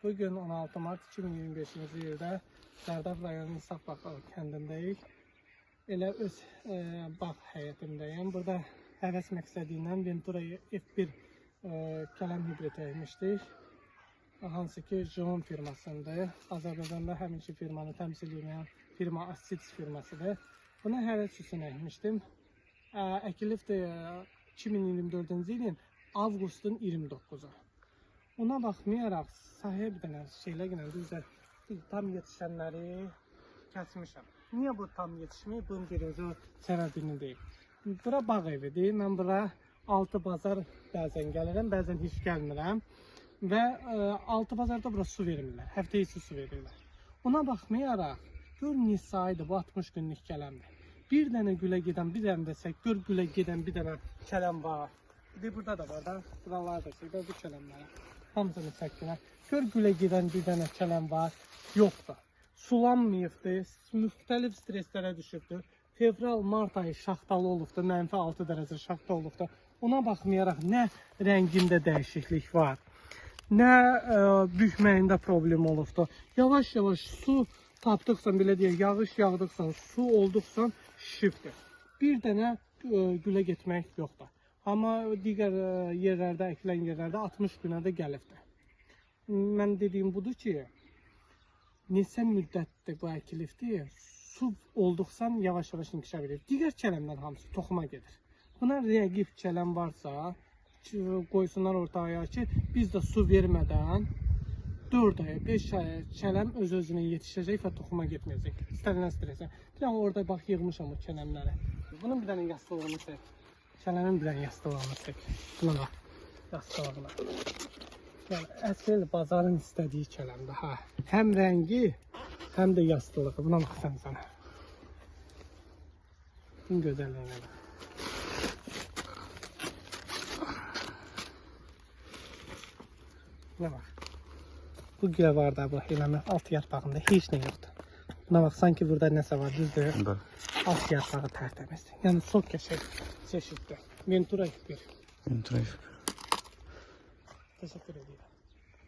Bugün 16 Mart 2025-ci ildə Sərdar rayonunun İnsaf Baqqalı kəndindəyik. Elə öz bağ həyətindəyim. Burada həvəs məqsədilə Ventura'ya F1 kələm hibrit əkmişdik. Hansı ki, Jom firmasındır. Azərbaycanda həminki firmanı təmsil edən firma Asits firmasıdır. Buna həvəs üçün əkmişdim. Əkilibdir 2024-cü ilin avqustun 29-u. Ona baxmayaraq sahəyə bir dənə şeylə düzdə tam yetişənləri kəsmişəm. Niyə bu tam yetişməyib? Bunun birinci səbəbini deyim. Bura bağ evidir. Mən bura 6 bazar bəzən gəlirəm, bəzən heç gəlmirəm. Və 6 bazarda bura su vermirlər. Həftə içi su verirlər. Ona baxmayaraq gör neçə aydır bu 60 günlük kələmdir. Bir dənə gülə gedən, bir dənə desək, gör gülə gedən bir dənə kələm var. Bir burada da var da, buralar da şey, bu kələmlərə. Hamısını çəkdilər. Gör gülə gedən bir dənə kələm var, yoxdur. Sulanmayıbdır, müxtəlif streslərə düşübdür. Fevral, mart ayı şaxtalı olubdur, -6 dərəcə şaxta olubdur. Ona baxmayaraq nə rəngində dəyişiklik var, nə bükməyində problem olubdur. Yavaş-yavaş su tapdıqsan, belə deyək, yağış yağdıqsan, su olduqsan şişibdir. Bir dənə gülə getmək yoxdur. Amma digər yerlərdə, əkilən yerlərdə 60 günə də gəlibdir. Mən dediyim budur ki, neçə müddətdir bu əkilibdir, su olduqsan yavaş-yavaş inkişaf edir. Digər kələmlər hamısı toxuma gedir. Buna rəqib kələm varsa, qoysunlar ortaya ki, biz də su vermədən 4 aya, 5 aya kələm öz-özünə yetişəcək və toxuma getməyəcək. İstənilən stresə. Bir dənə orada bax, yığmışam o kələmləri. Bunun bir dənə yastılığını çək. Kələmin bir dənə yastılığını çək. Buna bax, yastılığına. Yəni, əsl bazarın istədiyi kələmdir. Həm rəngi, həm də yastılığı. Buna baxsan sənə. Bunun gözəlliyinə bax. Buna bax. Bu gülə var da, bu eləmə alt yarpağında heç nə yoxdur. Buna bax, sanki burada nəsə var, düzdür? Alt yarpağı tərtəmizdir. Yəni, çox qəşəng çeşiddir. Ventura F1. Ventura F1. Təşəkkür edirəm.